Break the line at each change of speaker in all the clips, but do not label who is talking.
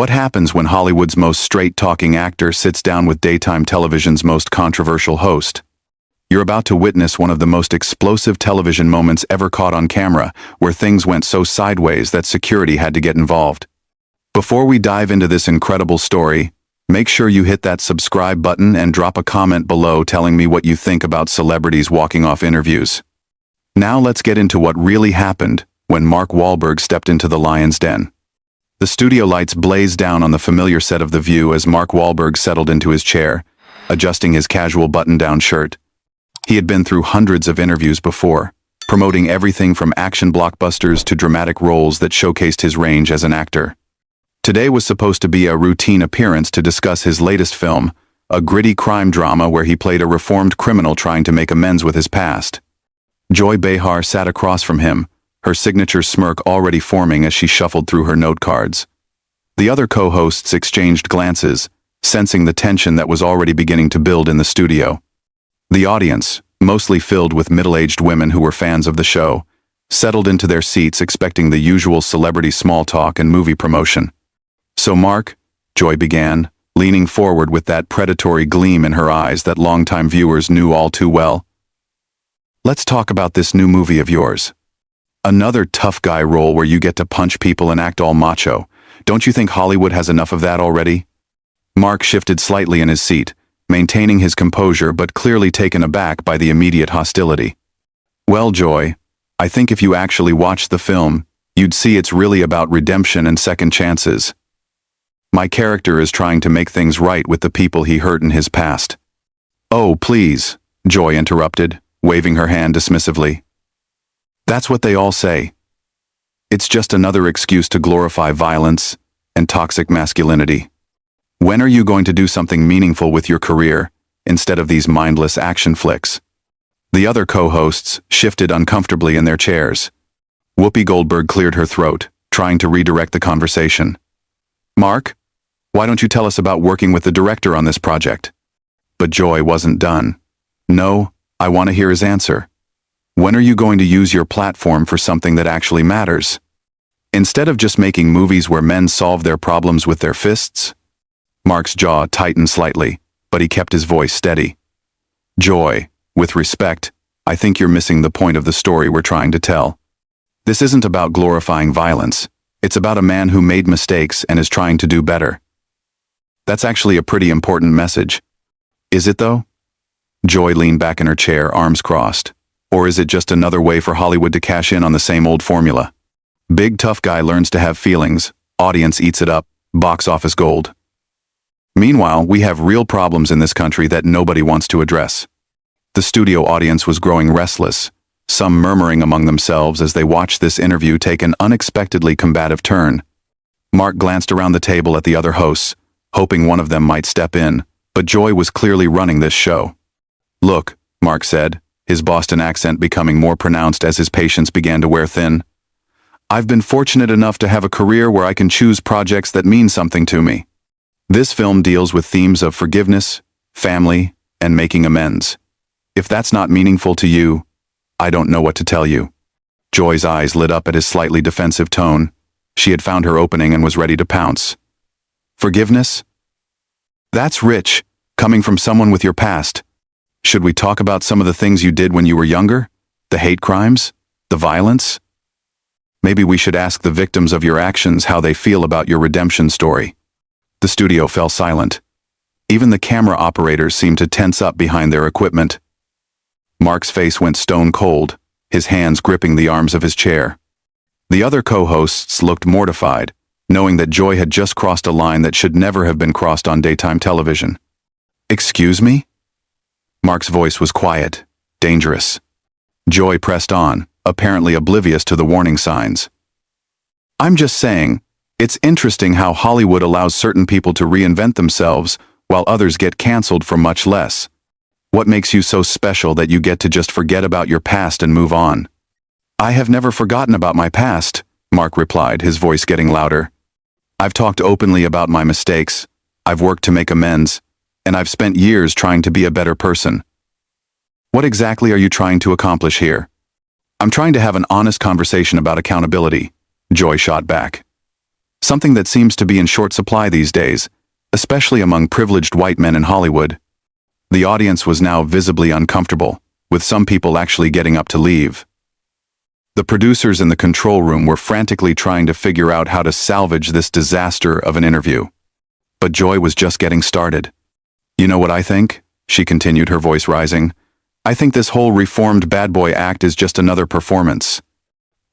What happens when Hollywood's most straight-talking actor sits down with daytime television's most controversial host? You're about to witness one of the most explosive television moments ever caught on camera, where things went so sideways that security had to get involved. Before we dive into this incredible story, make sure you hit that subscribe button and drop a comment below telling me what you think about celebrities walking off interviews. Now let's get into what really happened when Mark Wahlberg stepped into the lion's den. The studio lights blazed down on the familiar set of The View as Mark Wahlberg settled into his chair, adjusting his casual button-down shirt. He had been through hundreds of interviews before, promoting everything from action blockbusters to dramatic roles that showcased his range as an actor. Today was supposed to be a routine appearance to discuss his latest film, a gritty crime drama where he played a reformed criminal trying to make amends with his past. Joy Behar sat across from him, her signature smirk already forming as she shuffled through her note cards. The other co-hosts exchanged glances, sensing the tension that was already beginning to build in the studio. The audience, mostly filled with middle-aged women who were fans of the show, settled into their seats expecting the usual celebrity small talk and movie promotion. "So Mark," Joy began, leaning forward with that predatory gleam in her eyes that longtime viewers knew all too well. "Let's talk about this new movie of yours. Another tough guy role where you get to punch people and act all macho. Don't you think Hollywood has enough of that already?" Mark shifted slightly in his seat, maintaining his composure but clearly taken aback by the immediate hostility. "Well, Joy, I think if you actually watched the film, you'd see it's really about redemption and second chances. My character is trying to make things right with the people he hurt in his past." "Oh, please," Joy interrupted, waving her hand dismissively. "That's what they all say. It's just another excuse to glorify violence and toxic masculinity. When are you going to do something meaningful with your career, instead of these mindless action flicks?" The other co-hosts shifted uncomfortably in their chairs. Whoopi Goldberg cleared her throat, trying to redirect the conversation. "Mark, why don't you tell us about working with the director on this project?" But Joy wasn't done. "No, I want to hear his answer. When are you going to use your platform for something that actually matters? Instead of just making movies where men solve their problems with their fists?" Mark's jaw tightened slightly, but he kept his voice steady. "Joy, with respect, I think you're missing the point of the story we're trying to tell. This isn't about glorifying violence. It's about a man who made mistakes and is trying to do better. That's actually a pretty important message." "Is it though?" Joy leaned back in her chair, arms crossed. "Or is it just another way for Hollywood to cash in on the same old formula? Big tough guy learns to have feelings, audience eats it up, box office gold. Meanwhile, we have real problems in this country that nobody wants to address." The studio audience was growing restless, some murmuring among themselves as they watched this interview take an unexpectedly combative turn. Mark glanced around the table at the other hosts, hoping one of them might step in, but Joy was clearly running this show. "Look," Mark said, his Boston accent becoming more pronounced as his patience began to wear thin. "I've been fortunate enough to have a career where I can choose projects that mean something to me. This film deals with themes of forgiveness, family, and making amends. If that's not meaningful to you, I don't know what to tell you." Joy's eyes lit up at his slightly defensive tone. She had found her opening and was ready to pounce. "Forgiveness? That's rich, coming from someone with your past. Should we talk about some of the things you did when you were younger? The hate crimes? The violence? Maybe we should ask the victims of your actions how they feel about your redemption story." The studio fell silent. Even the camera operators seemed to tense up behind their equipment. Mark's face went stone cold, his hands gripping the arms of his chair. The other co-hosts looked mortified, knowing that Joy had just crossed a line that should never have been crossed on daytime television. "Excuse me?" Mark's voice was quiet, dangerous. Joy pressed on, apparently oblivious to the warning signs. "I'm just saying, it's interesting how Hollywood allows certain people to reinvent themselves while others get canceled for much less. What makes you so special that you get to just forget about your past and move on?" "I have never forgotten about my past," Mark replied, his voice getting louder. "I've talked openly about my mistakes, I've worked to make amends, and I've spent years trying to be a better person." "What exactly are you trying to accomplish here?" "I'm trying to have an honest conversation about accountability," Joy shot back. something that seems to be in short supply these days, especially among privileged white men in Hollywood. The audience was now visibly uncomfortable, with some people actually getting up to leave. The producers in the control room were frantically trying to figure out how to salvage this disaster of an interview. But Joy was just getting started. "You know what I think?" she continued, her voice rising. "I think this whole reformed bad boy act is just another performance.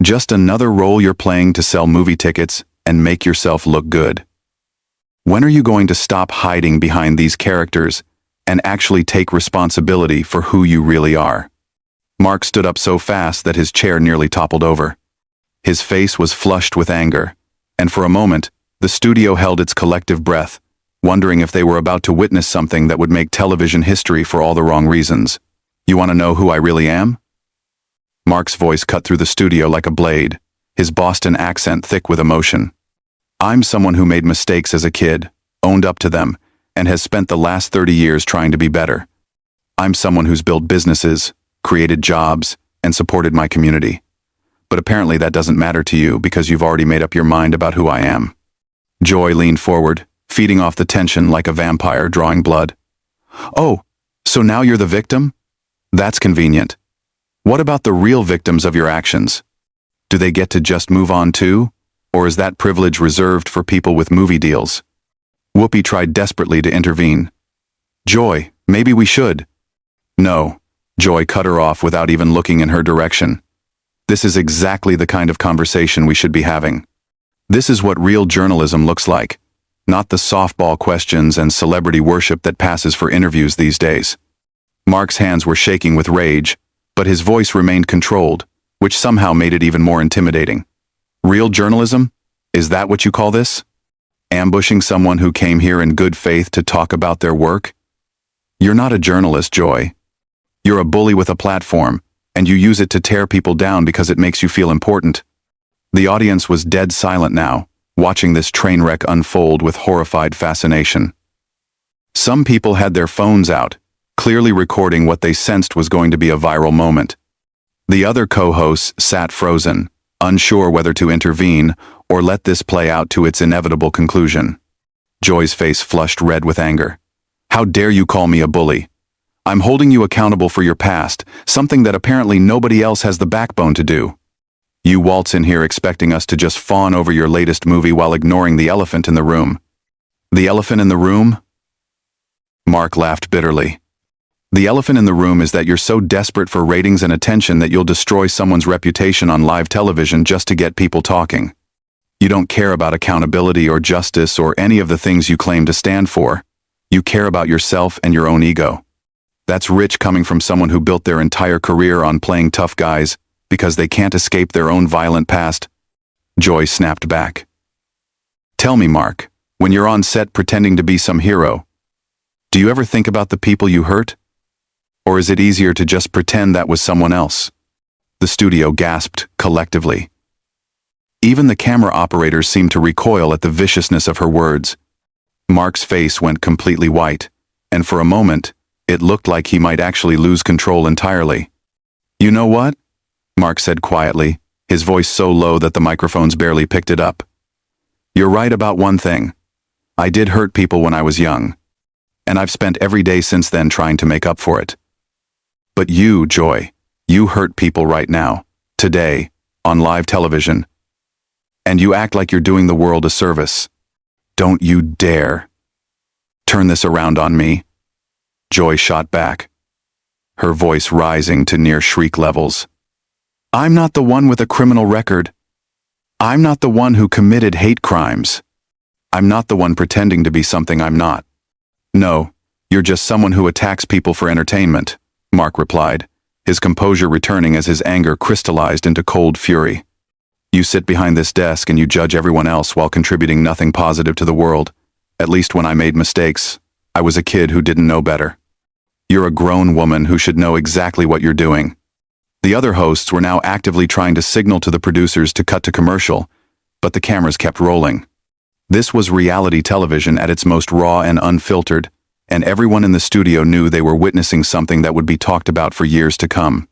Just another role you're playing to sell movie tickets and make yourself look good. When are you going to stop hiding behind these characters and actually take responsibility for who you really are?" Mark stood up so fast that his chair nearly toppled over. His face was flushed with anger, and for a moment, the studio held its collective breath, wondering if they were about to witness something that would make television history for all the wrong reasons. "You want to know who I really am?" Mark's voice cut through the studio like a blade, his Boston accent thick with emotion. "I'm someone who made mistakes as a kid, owned up to them, and has spent the last 30 years trying to be better. I'm someone who's built businesses, created jobs, and supported my community. But apparently that doesn't matter to you because you've already made up your mind about who I am." Joy leaned forward, feeding off the tension like a vampire drawing blood. "Oh, so now you're the victim? That's convenient. What about the real victims of your actions? Do they get to just move on too? Or is that privilege reserved for people with movie deals?" Whoopi tried desperately to intervene. "Joy, maybe we should." "No," Joy cut her off without even looking in her direction. "This is exactly the kind of conversation we should be having. This is what real journalism looks like, not the softball questions and celebrity worship that passes for interviews these days." Mark's hands were shaking with rage, but his voice remained controlled, which somehow made it even more intimidating. "Real journalism? Is that what you call this? Ambushing someone who came here in good faith to talk about their work? You're not a journalist, Joy. You're a bully with a platform, and you use it to tear people down because it makes you feel important." The audience was dead silent now, watching this train wreck unfold with horrified fascination. Some people had their phones out, clearly recording what they sensed was going to be a viral moment. The other co-hosts sat frozen, unsure whether to intervene or let this play out to its inevitable conclusion. Joy's face flushed red with anger. "How dare you call me a bully? I'm holding you accountable for your past, something that apparently nobody else has the backbone to do. You waltz in here expecting us to just fawn over your latest movie while ignoring the elephant in the room." "The elephant in the room?" Mark laughed bitterly. "The elephant in the room is that you're so desperate for ratings and attention that you'll destroy someone's reputation on live television just to get people talking. You don't care about accountability or justice or any of the things you claim to stand for. You care about yourself and your own ego. That's rich coming from someone who built their entire career on playing tough guys because they can't escape their own violent past." Joy snapped back. "Tell me, Mark, when you're on set pretending to be some hero, do you ever think about the people you hurt? Or is it easier to just pretend that was someone else?" The studio gasped collectively. Even the camera operators seemed to recoil at the viciousness of her words. Mark's face went completely white, and for a moment, it looked like he might actually lose control entirely. "You know what?" Mark said quietly, his voice so low that the microphones barely picked it up. "You're right about one thing. I did hurt people when I was young, and I've spent every day since then trying to make up for it. But you, Joy, you hurt people right now, today, on live television. And you act like you're doing the world a service. Don't you dare turn this around on me." Joy shot back, her voice rising to near shriek levels. "I'm not the one with a criminal record. I'm not the one who committed hate crimes. I'm not the one pretending to be something I'm not. No, you're just someone who attacks people for entertainment," Mark replied, his composure returning as his anger crystallized into cold fury. "You sit behind this desk and you judge everyone else while contributing nothing positive to the world. At least when I made mistakes, I was a kid who didn't know better. You're a grown woman who should know exactly what you're doing." The other hosts were now actively trying to signal to the producers to cut to commercial, but the cameras kept rolling. This was reality television at its most raw and unfiltered, and everyone in the studio knew they were witnessing something that would be talked about for years to come.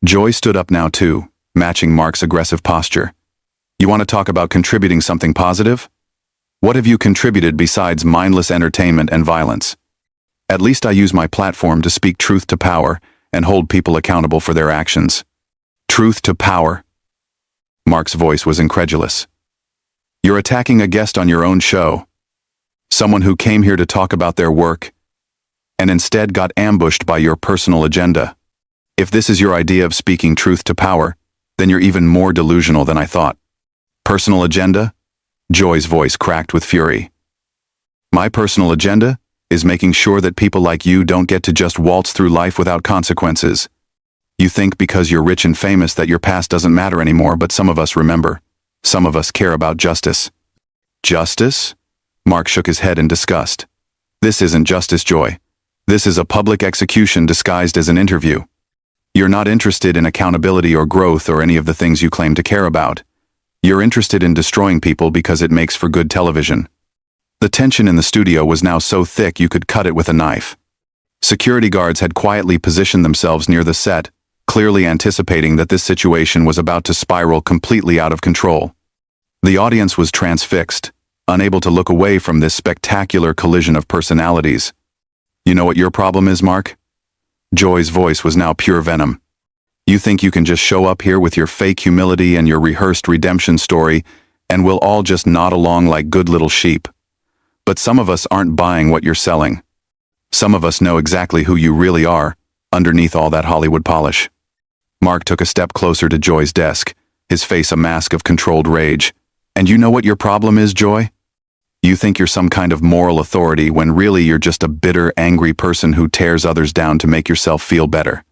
Joy stood up now too, matching Mark's aggressive posture. You want to talk about contributing something positive? What have you contributed besides mindless entertainment and violence? At least I use my platform to speak truth to power and hold people accountable for their actions. Truth to power? Mark's voice was incredulous. You're attacking a guest on your own show. Someone who came here to talk about their work and instead got ambushed by your personal agenda. If this is your idea of speaking truth to power, then you're even more delusional than I thought. Personal agenda? Joy's voice cracked with fury. My personal agenda is making sure that people like you don't get to just waltz through life without consequences. You think because you're rich and famous that your past doesn't matter anymore, but some of us remember. Some of us care about justice. Justice? Mark shook his head in disgust. This isn't justice, Joy. This is a public execution disguised as an interview. You're not interested in accountability or growth or any of the things you claim to care about. You're interested in destroying people because it makes for good television. The tension in the studio was now so thick you could cut it with a knife. Security guards had quietly positioned themselves near the set, clearly anticipating that this situation was about to spiral completely out of control. The audience was transfixed, unable to look away from this spectacular collision of personalities. You know what your problem is, Mark? Joy's voice was now pure venom. You think you can just show up here with your fake humility and your rehearsed redemption story, and we'll all just nod along like good little sheep. But some of us aren't buying what you're selling. Some of us know exactly who you really are, underneath all that Hollywood polish. Mark took a step closer to Joy's desk, his face a mask of controlled rage. And you know what your problem is, Joy? You think you're some kind of moral authority when really you're just a bitter, angry person who tears others down to make yourself feel better.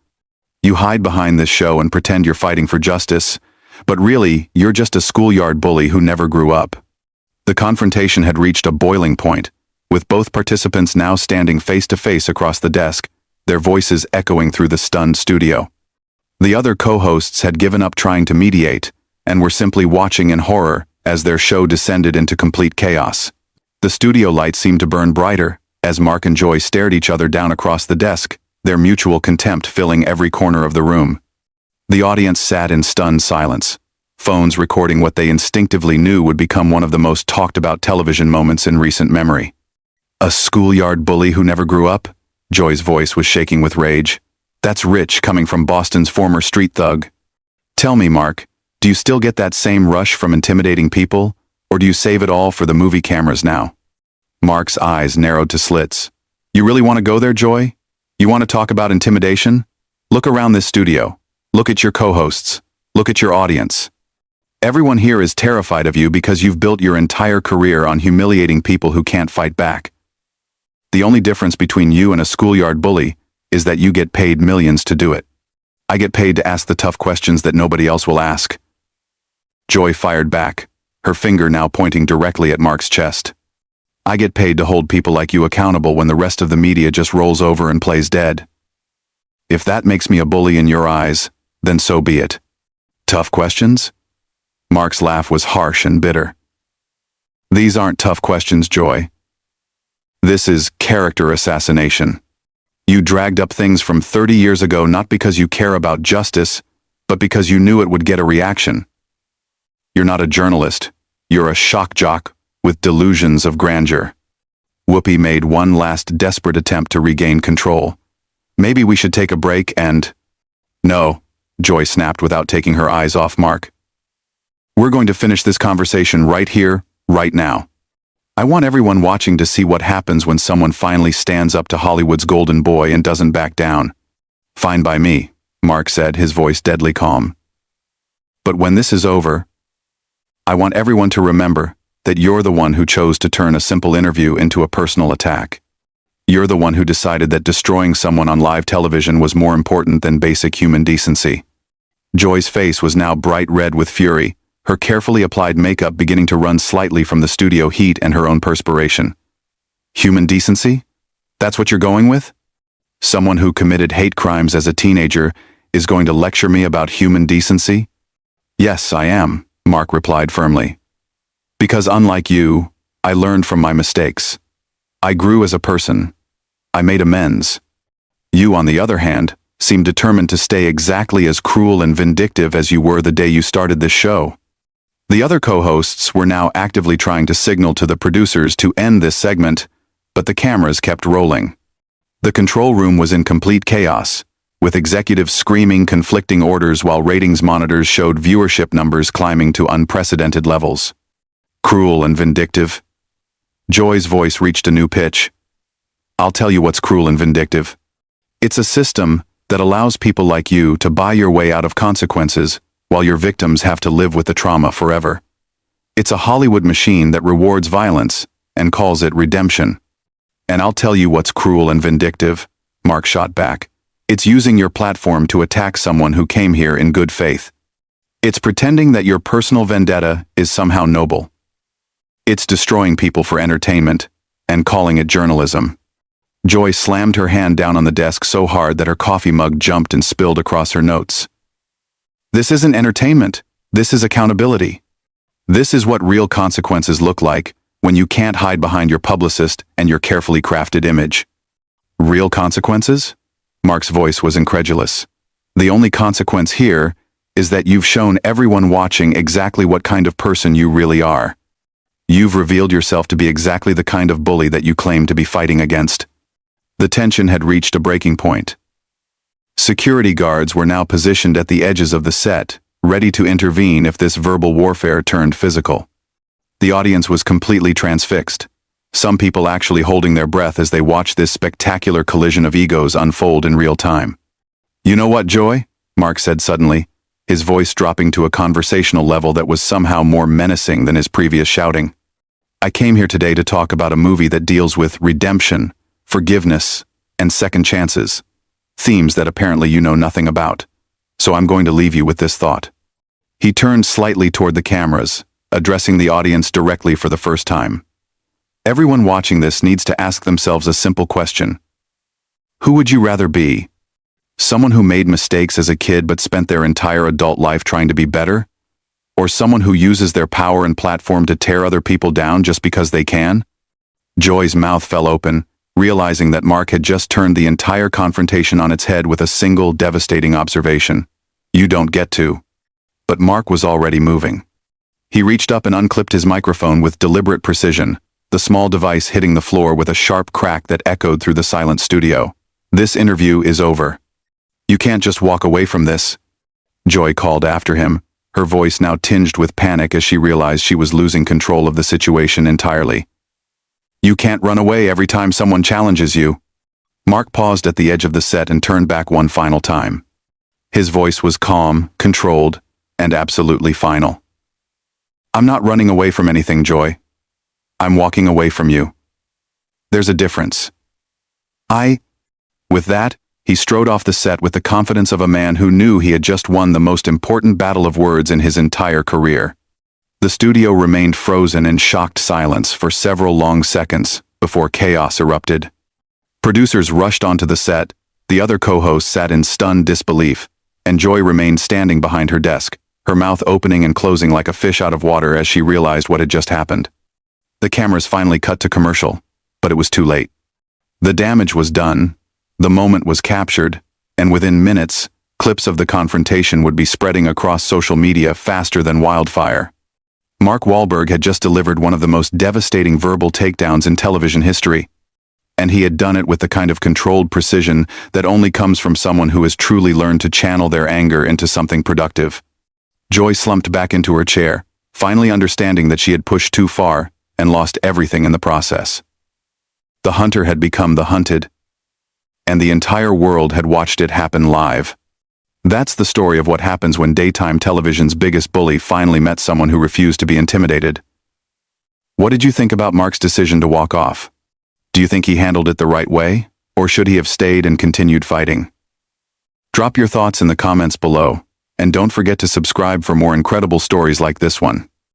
You hide behind this show and pretend you're fighting for justice, but really, you're just a schoolyard bully who never grew up. The confrontation had reached a boiling point, with both participants now standing face to face across the desk, their voices echoing through the stunned studio. The other co-hosts had given up trying to mediate, and were simply watching in horror as their show descended into complete chaos. The studio lights seemed to burn brighter, as Mark and Joy stared each other down across the desk, their mutual contempt filling every corner of the room. The audience sat in stunned silence, phones recording what they instinctively knew would become one of the most talked-about television moments in recent memory. A schoolyard bully who never grew up? Joy's voice was shaking with rage. That's rich coming from Boston's former street thug. Tell me, Mark, do you still get that same rush from intimidating people, or do you save it all for the movie cameras now? Mark's eyes narrowed to slits. You really want to go there, Joy? You want to talk about intimidation? Look around this studio. Look at your co-hosts. Look at your audience. Everyone here is terrified of you because you've built your entire career on humiliating people who can't fight back. The only difference between you and a schoolyard bully is that you get paid millions to do it. I get paid to ask the tough questions that nobody else will ask. Joy fired back, her finger now pointing directly at Mark's chest. I get paid to hold people like you accountable when the rest of the media just rolls over and plays dead. If that makes me a bully in your eyes, then so be it. Tough questions? Mark's laugh was harsh and bitter. These aren't tough questions, Joy. This is character assassination. You dragged up things from 30 years ago not because you care about justice, but because you knew it would get a reaction. You're not a journalist. You're a shock jock with delusions of grandeur. Whoopi made one last desperate attempt to regain control. Maybe we should take a break and... No, Joy snapped without taking her eyes off Mark. We're going to finish this conversation right here, right now. I want everyone watching to see what happens when someone finally stands up to Hollywood's golden boy and doesn't back down. Fine by me, Mark said, his voice deadly calm. But when this is over, I want everyone to remember that you're the one who chose to turn a simple interview into a personal attack. You're the one who decided that destroying someone on live television was more important than basic human decency. Joy's face was now bright red with fury, her carefully applied makeup beginning to run slightly from the studio heat and her own perspiration. Human decency? That's what you're going with? Someone who committed hate crimes as a teenager is going to lecture me about human decency? Yes, I am, Mark replied firmly. Because unlike you, I learned from my mistakes. I grew as a person. I made amends. You, on the other hand, seem determined to stay exactly as cruel and vindictive as you were the day you started this show. The other co-hosts were now actively trying to signal to the producers to end this segment, but the cameras kept rolling. The control room was in complete chaos, with executives screaming conflicting orders while ratings monitors showed viewership numbers climbing to unprecedented levels. Cruel and vindictive. Joy's voice reached a new pitch. I'll tell you what's cruel and vindictive. It's a system that allows people like you to buy your way out of consequences while your victims have to live with the trauma forever. It's a Hollywood machine that rewards violence and calls it redemption. And I'll tell you what's cruel and vindictive, Mark shot back. It's using your platform to attack someone who came here in good faith. It's pretending that your personal vendetta is somehow noble. It's destroying people for entertainment and calling it journalism. Joy slammed her hand down on the desk so hard that her coffee mug jumped and spilled across her notes. This isn't entertainment. This is accountability. This is what real consequences look like when you can't hide behind your publicist and your carefully crafted image. Real consequences? Mark's voice was incredulous. The only consequence here is that you've shown everyone watching exactly what kind of person you really are. You've revealed yourself to be exactly the kind of bully that you claim to be fighting against. The tension had reached a breaking point. Security guards were now positioned at the edges of the set, ready to intervene if this verbal warfare turned physical. The audience was completely transfixed, some people actually holding their breath as they watched this spectacular collision of egos unfold in real time. You know what, Joy? Mark said suddenly, his voice dropping to a conversational level that was somehow more menacing than his previous shouting. I came here today to talk about a movie that deals with redemption, forgiveness, and second chances. Themes that apparently you know nothing about. So I'm going to leave you with this thought. He turned slightly toward the cameras, addressing the audience directly for the first time. Everyone watching this needs to ask themselves a simple question. Who would you rather be? Someone who made mistakes as a kid but spent their entire adult life trying to be better? Or someone who uses their power and platform to tear other people down just because they can? Joy's mouth fell open, realizing that Mark had just turned the entire confrontation on its head with a single devastating observation. You don't get to. But Mark was already moving. He reached up and unclipped his microphone with deliberate precision, the small device hitting the floor with a sharp crack that echoed through the silent studio. This interview is over. You can't just walk away from this. Joy called after him, her voice now tinged with panic as she realized she was losing control of the situation entirely. You can't run away every time someone challenges you. Mark paused at the edge of the set and turned back one final time. His voice was calm, controlled, and absolutely final. I'm not running away from anything, Joy. I'm walking away from you. There's a difference. With that, he strode off the set with the confidence of a man who knew he had just won the most important battle of words in his entire career. The studio remained frozen in shocked silence for several long seconds before chaos erupted. Producers rushed onto the set, the other co-hosts sat in stunned disbelief, and Joy remained standing behind her desk, her mouth opening and closing like a fish out of water as she realized what had just happened. The cameras finally cut to commercial, but it was too late. The damage was done, the moment was captured, and within minutes, clips of the confrontation would be spreading across social media faster than wildfire. Mark Wahlberg had just delivered one of the most devastating verbal takedowns in television history, and he had done it with the kind of controlled precision that only comes from someone who has truly learned to channel their anger into something productive. Joy slumped back into her chair, finally understanding that she had pushed too far and lost everything in the process. The hunter had become the hunted, and the entire world had watched it happen live. That's the story of what happens when daytime television's biggest bully finally met someone who refused to be intimidated. What did you think about Mark's decision to walk off? Do you think he handled it the right way, or should he have stayed and continued fighting? Drop your thoughts in the comments below, and don't forget to subscribe for more incredible stories like this one.